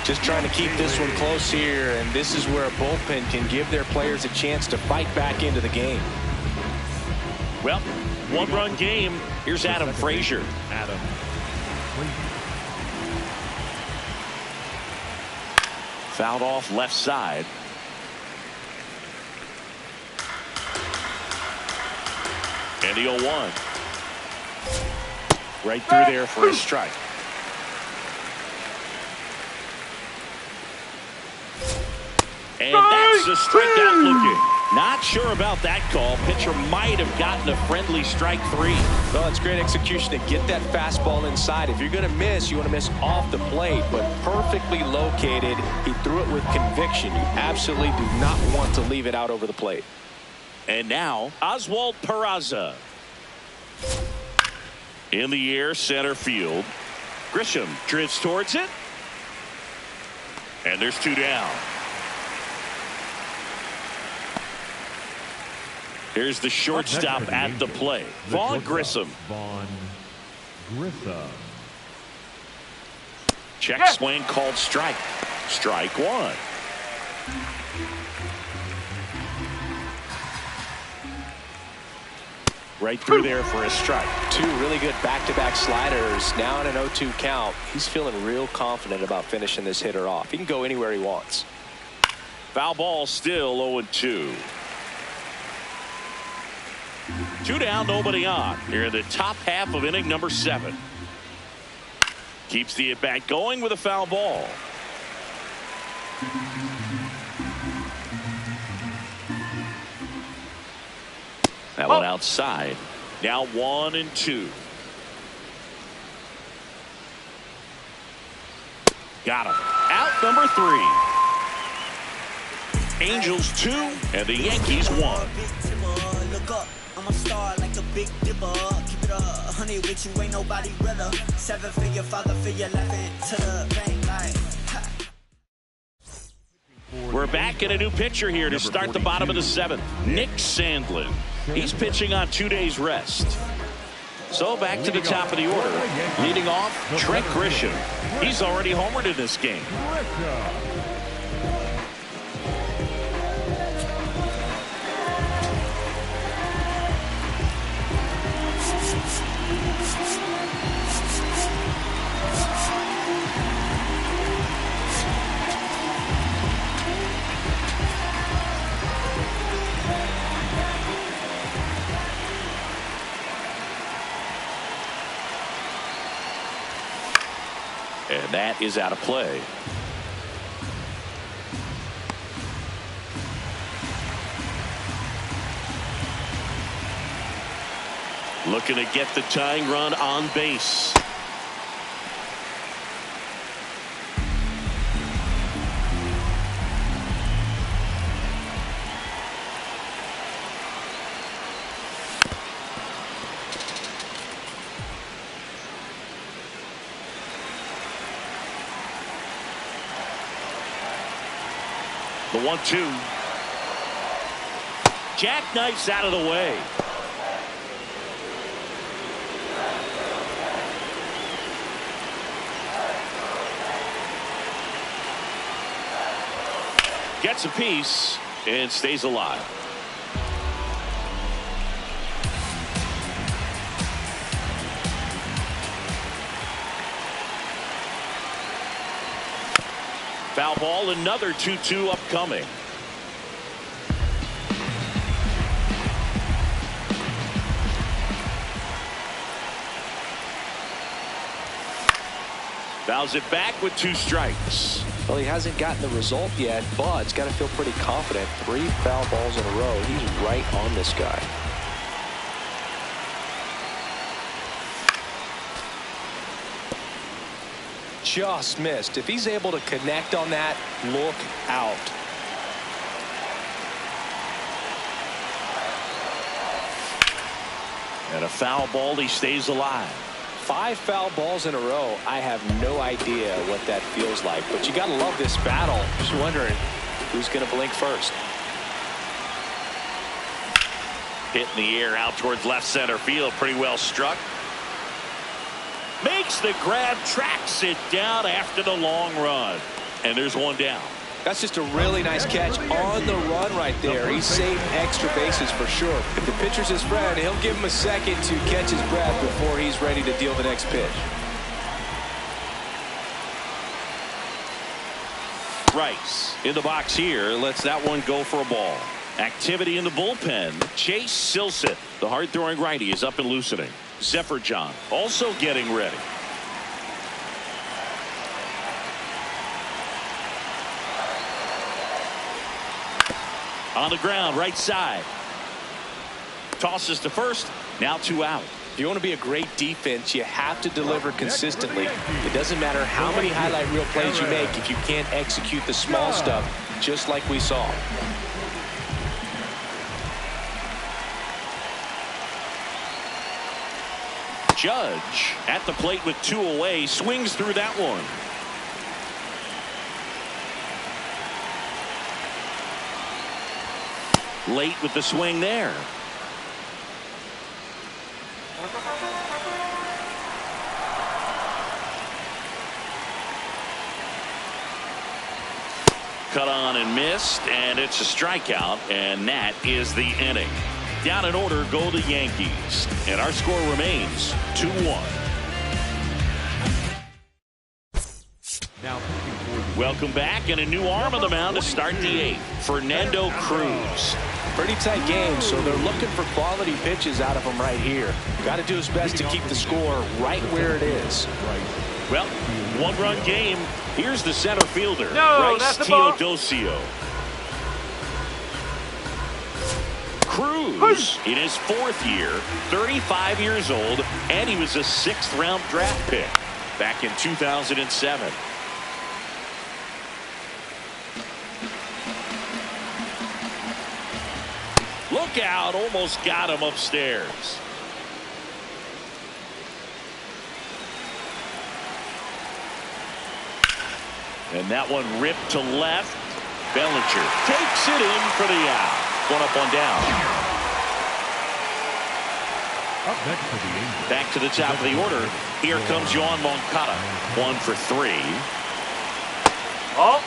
Just trying to keep this one close here, and this is where a bullpen can give their players a chance to fight back into the game. Well, one-run game. Here's Adam Frazier. Fouled off left side. And the 0-1. Right through there for a strike. And that's a strikeout looking. Not sure about that call. Pitcher might have gotten a friendly strike 3. Well, it's great execution to get that fastball inside. If you're going to miss, you want to miss off the plate, but perfectly located. He threw it with conviction. You absolutely do not want to leave it out over the plate. And now, Oswald Peraza. In the air, center field. Grisham drifts towards it. And there's 2 down. Here's the shortstop at the plate. Vaughn Grissom. Check swing called strike. Strike 1. Right through there for a strike. 2 really good back-to-back sliders. Now in an 0-2 count. He's feeling real confident about finishing this hitter off. He can go anywhere he wants. Foul ball, still 0-2. 2 down, nobody on. Here in the top half of inning number 7. Keeps the at-bat going with a foul ball. That one outside. Now 1-2. Got him. Out number 3. Angels 2 and the Yankees 1. I'm a star like a big dipper. Keep it 100 with you, ain't nobody realer. 7-figure, father figure, laughing to the bank like. We're back in a new pitcher here to start the bottom of the 7th. Nick Sandlin. He's pitching on 2 days rest. So back to the top of the order. Leading off, Trent Grisham. He's already homered in this game. And that is out of play. Looking to get the tying run on base. The 1-2. Jackknifes out of the way. Gets a piece and stays alive. Foul ball, another 2-2 upcoming. Fouls it back with 2 strikes. Well, he hasn't gotten the result yet, but he's got to feel pretty confident. 3 foul balls in a row. He's right on this guy. Just missed. If he's able to connect on that, look out. And a foul ball, he stays alive. 5 foul balls in a row. I have no idea what that feels like, but you gotta love this battle. Just wondering who's gonna blink first. Hit in the air out towards left center field. Pretty well struck. makes the grab, tracks it down after the long run. And there's one down. That's just a really nice catch on the run right there. He saved extra bases for sure. If the pitcher's his friend, he'll give him a second to catch his breath before he's ready to deal the next pitch. Rice in the box here. Lets that one go for a ball. Activity in the bullpen. Chase Silseth, the hard-throwing righty, is up and loosening. Zephyr also getting ready. On the ground, right side. Tosses to first. Now 2 out. If you want to be a great defense, you have to deliver consistently. It doesn't matter how many highlight reel plays you make if you can't execute the small stuff, just like we saw. Judge at the plate with 2 away, swings through that one. Late with the swing there. Cut on and missed, and it's a strikeout, and that is the inning. Down in order go the Yankees, and our score remains 2-1. Welcome back, and a new arm on the mound to start the 8th. Fernando Cruz. Pretty tight game, so they're looking for quality pitches out of him right here. Got to do his best to keep the score right where it is. Well, 1-run game. Here's the center fielder, No, Bryce that's the ball. Teodosio. Cruz in his 4th year, 35 years old, and he was a 6th-round draft pick back in 2007. Look out, almost got him upstairs. And that one ripped to left. Bellinger takes it in for the out. 1 up, 1 down. Up next to the Angels. Back to the top of the order. Here comes Yoan Moncada. 1 for 3. Oh.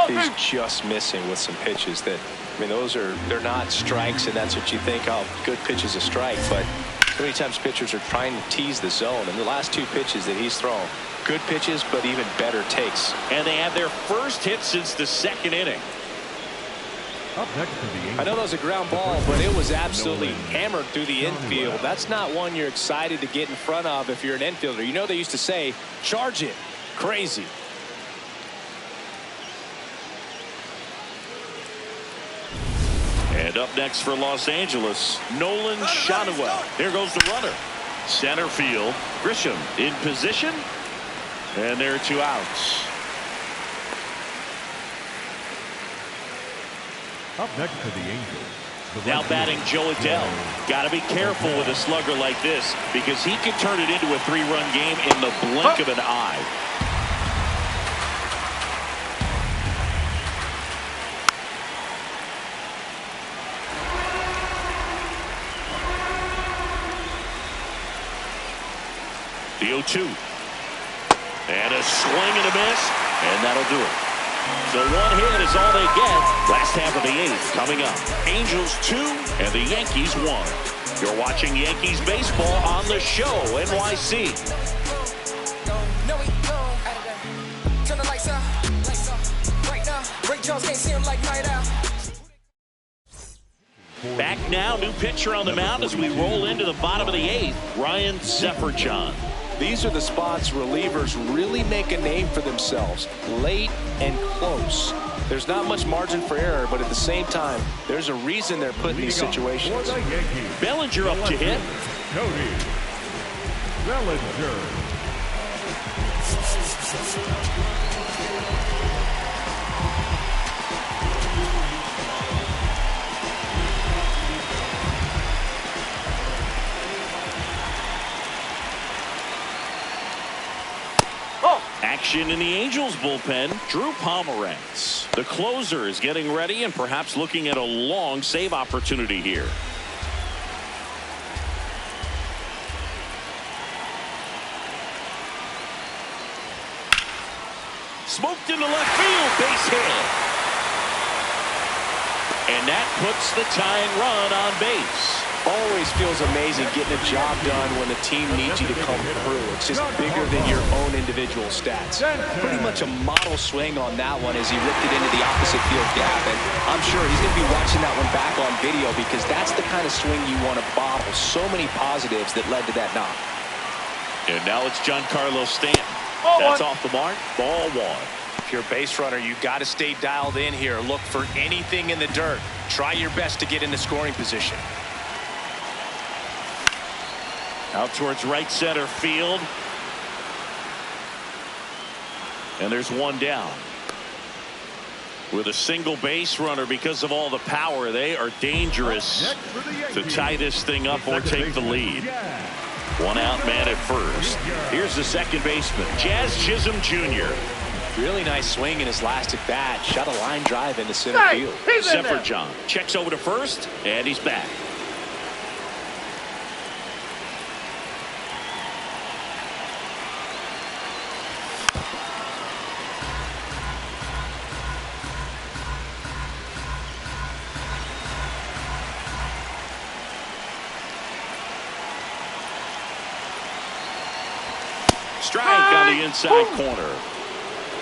He's just missing with some pitches that, I mean, they're not strikes, and that's what you think, oh, good pitch is a strike. But so many times pitchers are trying to tease the zone, and the last 2 pitches that he's thrown, good pitches, but even better takes. And they had their first hit since the 2nd inning. Up next to the Angels. I know that was a ground ball, but it was absolutely hammered through the infield. That's not one you're excited to get in front of if you're an infielder. You know, they used to say, charge it. Crazy. And up next for Los Angeles, Nolan Shotwell. There goes the runner. Center field. Grisham in position. And there are 2 outs. Up next to the Angels. Now batting Joe Adele. Got to be careful with a slugger like this because he can turn it into a 3-run game in the blink of an eye. The 0-2. And a swing and a miss, and that'll do it. So 1 hit is all they get. Last half of the 8th coming up. Angels 2 and the Yankees 1. You're watching Yankees baseball on the show, NYC. Turn the lights out. Right now, Ray Charles can't see him like night out. Back now, new pitcher on the mound as we roll into the bottom of the 8th, Ryan Zephyr. These are the spots relievers really make a name for themselves, late and close. There's not much margin for error, but at the same time, there's a reason they're put in these situations. Bellinger up to hit. Cody Bellinger. action in the Angels bullpen. Drew Pomeranz, the closer, is getting ready and perhaps looking at a long save opportunity here. Smoked into left field, base hit. And that puts the tying run on base. Always feels amazing getting a job done when the team needs you to come through. It's just bigger than your own individual stats. Pretty much a model swing on that one as he ripped it into the opposite field gap. And I'm sure he's going to be watching that one back on video because that's the kind of swing you want to bottle. So many positives that led to that knock. And now it's Giancarlo Stanton. That's off the mark. Ball one. If you're a base runner, you've got to stay dialed in here. Look for anything in the dirt. Try your best to get into scoring position. Out towards right center field. And there's one down. With a single base runner, because of all the power, they are dangerous to tie this thing up or take the lead. One out man at first. Here's the second baseman, Jazz Chisholm Jr. Really nice swing in his last at bat. Shot a line drive into center field. Zephyr John checks over to first, and he's back. Strike on the inside corner.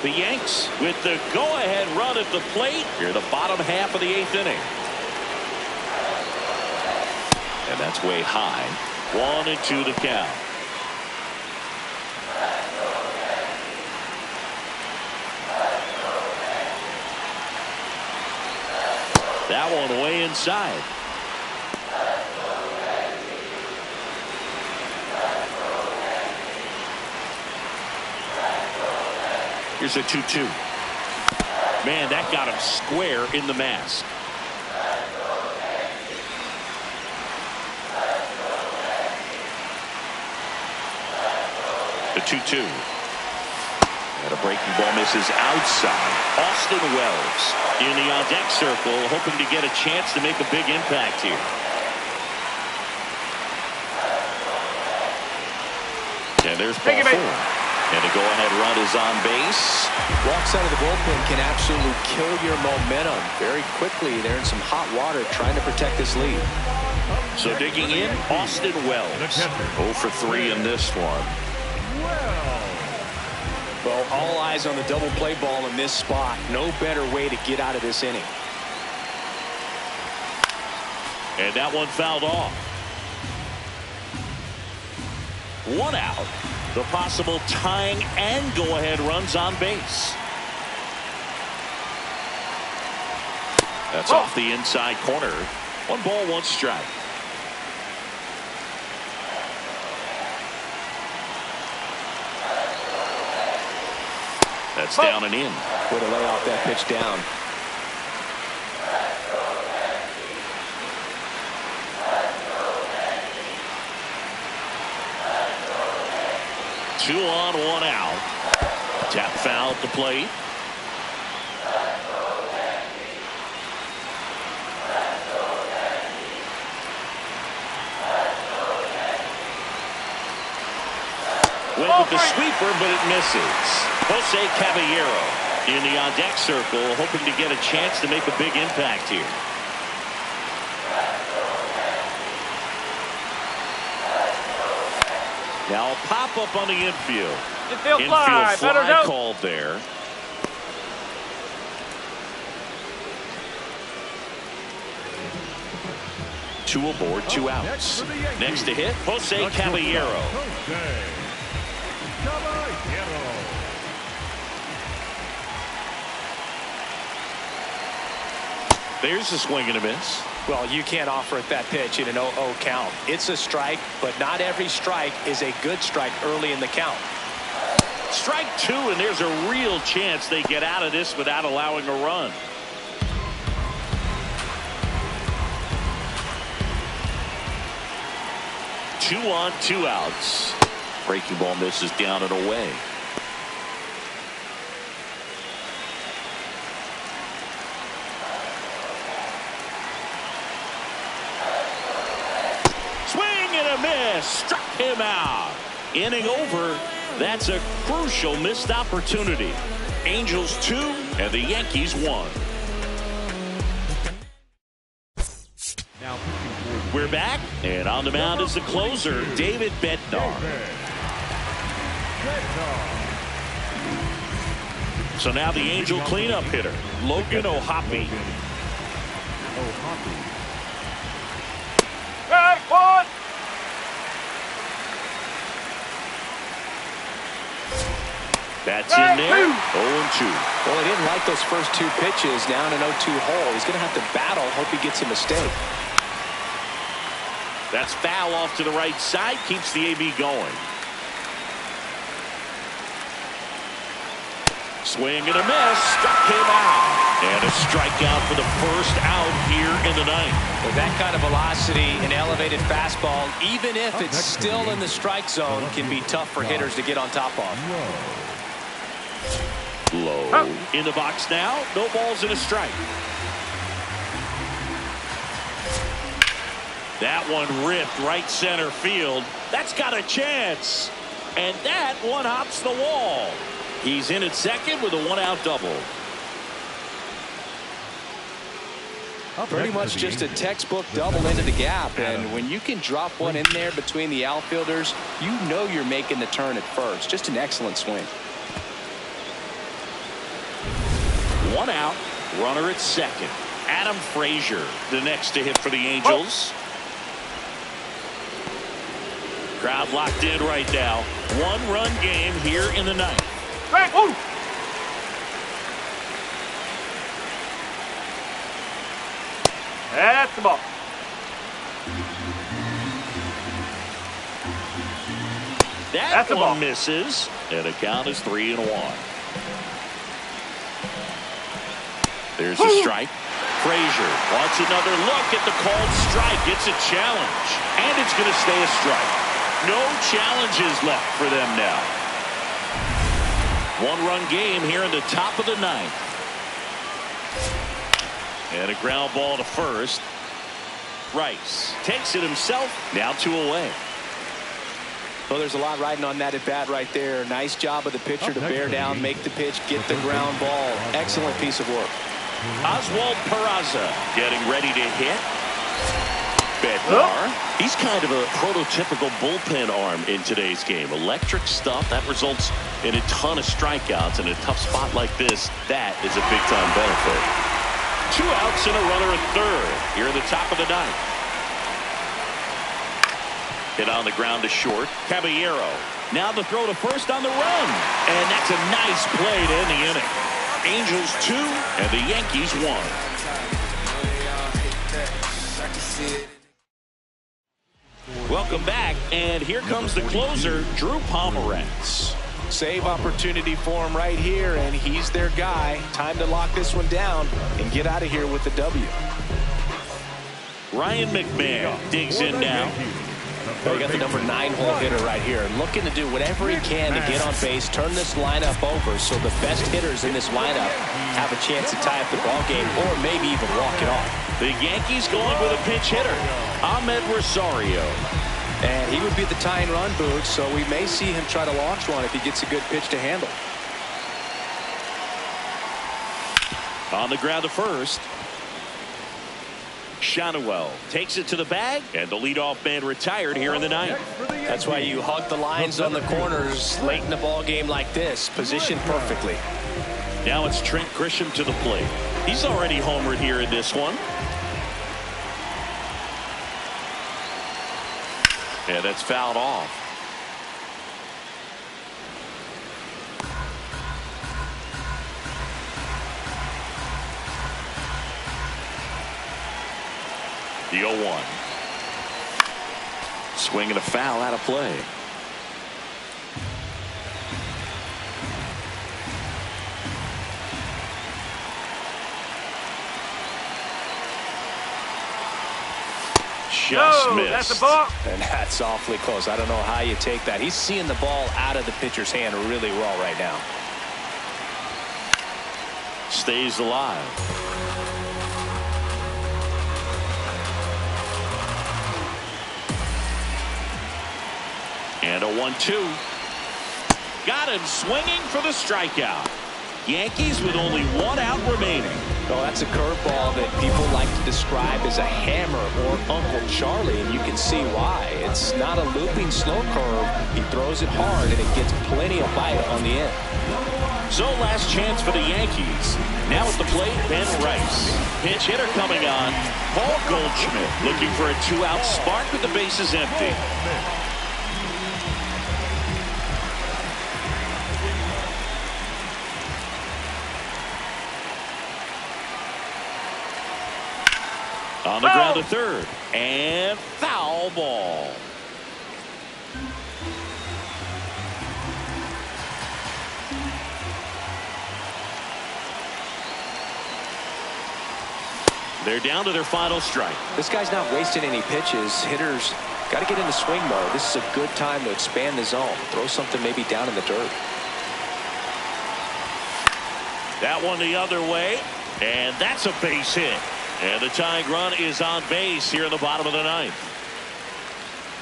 The Yanks with the go-ahead run at the plate here, the bottom half of the 8th inning. And that's way high. 1-2 the count. That one way inside. Here's a 2-2. Man, that got him square in the mask. The 2-2. And a breaking ball misses outside. Austin Wells in the on-deck circle, hoping to get a chance to make a big impact here. And there's ball 4. And the go-ahead run is on base. Walks out of the bullpen can absolutely kill your momentum very quickly. They're in some hot water trying to protect this lead. So digging in, Austin Wells. 0 for 3 in this one. Well, all eyes on the double play ball in this spot. No better way to get out of this inning. And that one fouled off. 1 out. The possible tying and go-ahead runs on base. That's off the inside corner. 1 ball, 1 strike. That's down and in. Way to lay off that pitch down. Two on, 1 out. Tap foul at the plate. Went with the sweeper, but it misses. Jose Caballero in the on-deck circle, hoping to get a chance to make a big impact here. Now a pop-up on the infield. Infield fly called there. Two aboard, 2 outs. Next to hit, Jose Caballero. There's a swing and a miss. Well, you can't offer it that pitch in an 0-0 count. It's a strike, but not every strike is a good strike early in the count. Strike 2, and there's a real chance they get out of this without allowing a run. Two on, 2 outs. Breaking ball misses down and away. and a miss. Struck him out. Inning over. That's a crucial missed opportunity. Angels 2 and the Yankees 1. We're back, and on the mound is the closer, David Bednar. So now the Angel cleanup hitter, Logan O'Hoppe. Hey, one. That's in there. 0-2. Well, he didn't like those first 2 pitches. Now in an 0-2 hole. He's going to have to battle. Hope he gets a mistake. That's foul off to the right side. Keeps the AB going. Swing and a miss. Struck him out. And a strikeout for the first out here in the ninth. With that kind of velocity, an elevated fastball, even if it's still in the strike zone, can be tough for hitters to get on top of. Low in the box now. No balls and a strike. That one ripped right center field. That's got a chance. And that one hops the wall. He's in at second with a 1-out double. Pretty much just a textbook double into the gap. And when you can drop one in there between the outfielders, you know you're making the turn at first. Just an excellent swing. 1 out. Runner at second. Adam Frazier, the next to hit for the Angels. Crowd locked in right now. 1-run game here in the ninth. Hey, woo. That's the ball. That one misses, and the count is 3-1. There's a strike. Frazier wants another look at the called strike. It's a challenge, and it's going to stay a strike. No challenges left for them now. 1-run game here in the top of the ninth. And a ground ball to first. Rice takes it himself. Now 2 away. Well, there's a lot riding on that at bat right there. Nice job of the pitcher to bear down, make the pitch, get the ground ball. Excellent piece of work. Oswald Peraza getting ready to hit. Bednar. He's kind of a prototypical bullpen arm in today's game. Electric stuff that results in a ton of strikeouts. In a tough spot like this, that is a big-time benefit. 2 outs and a runner at third here in the top of the ninth. Hit on the ground to short. Caballero. Now the throw to first on the run. And that's a nice play to end the inning. Angels 2 and the Yankees 1. Welcome back, and here comes the closer, Drew Pomeranz. Save opportunity for him right here, and he's their guy. Time to lock this one down and get out of here with the W. Ryan McMahon digs in now. Well, you got the number 9 hole hitter right here, looking to do whatever he can to get on base, turn this lineup over so the best hitters in this lineup have a chance to tie up the ball game or maybe even walk it off. The Yankees going with a pinch hitter, Ahmed Rosario. And he would be the tying run, Boog, so we may see him try to launch one if he gets a good pitch to handle. On the ground to first. Shanuel takes it to the bag, and the leadoff man retired here in the ninth. That's why you hug the lines on the corners late in the ball game like this, positioned perfectly. Now it's Trent Grisham to the plate. He's already homered here in this one. And that's fouled off. The 0-1. Swing and a foul out of play. Just missed. That's a ball. And that's awfully close. I don't know how you take that. He's seeing the ball out of the pitcher's hand really well right now. Stays alive. And a 1-2. Got him swinging for the strikeout. Yankees with only 1 out remaining. Oh, that's a curveball that people like to describe as a hammer or Uncle Charlie, and you can see why. It's not a looping slow curve. He throws it hard, and it gets plenty of bite on the end. So last chance for the Yankees. Now at the plate, Ben Rice. Pinch hitter coming on. Paul Goldschmidt looking for a 2-out spark with the bases empty. On the ground to third, and foul ball. They're down to their final strike. This guy's not wasting any pitches. Hitters got to get into swing mode. This is a good time to expand the zone. Throw something maybe down in the dirt. That one the other way, and that's a base hit. And the tying run is on base here in the bottom of the 9th.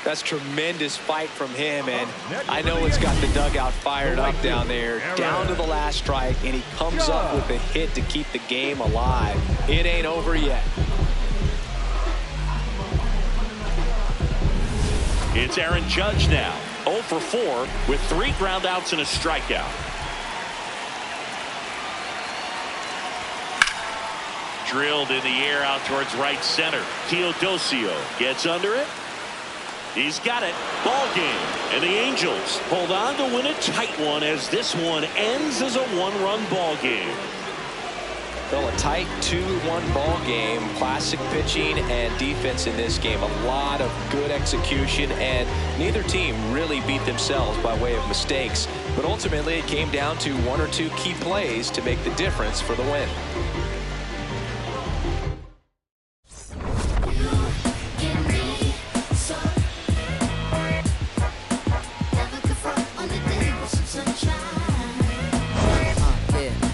That's tremendous fight from him, and I know it's got the dugout fired up down there. Down to the last strike, and he comes up with a hit to keep the game alive. It ain't over yet. It's Aaron Judge now, 0 for 4 with 3 ground outs and a strikeout. Drilled in the air out towards right center. Teodosio gets under it. He's got it. Ball game. And the Angels hold on to win a tight one as this one ends as a 1-run ball game. Well, a tight 2-1 ball game. Classic pitching and defense in this game. A lot of good execution, and neither team really beat themselves by way of mistakes. But ultimately, it came down to 1 or 2 key plays to make the difference for the win.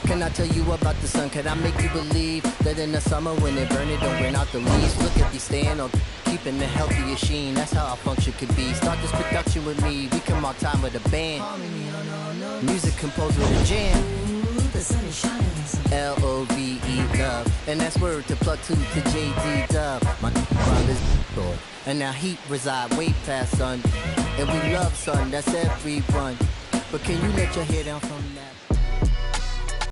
Can I tell you about the sun? Can I make you believe that in the summer when they burn it, don't burn out the leaves? Look at these stand on keeping the healthy sheen. That's how our function could be. Start this production with me. We come all time with a band. Music composed with a jam. L-O-V-E, love. And that's word to plug to J.D. Dub. My father's Lord. And now heat reside way past sun. And we love sun, that's everyone. But can you let your hair down from me?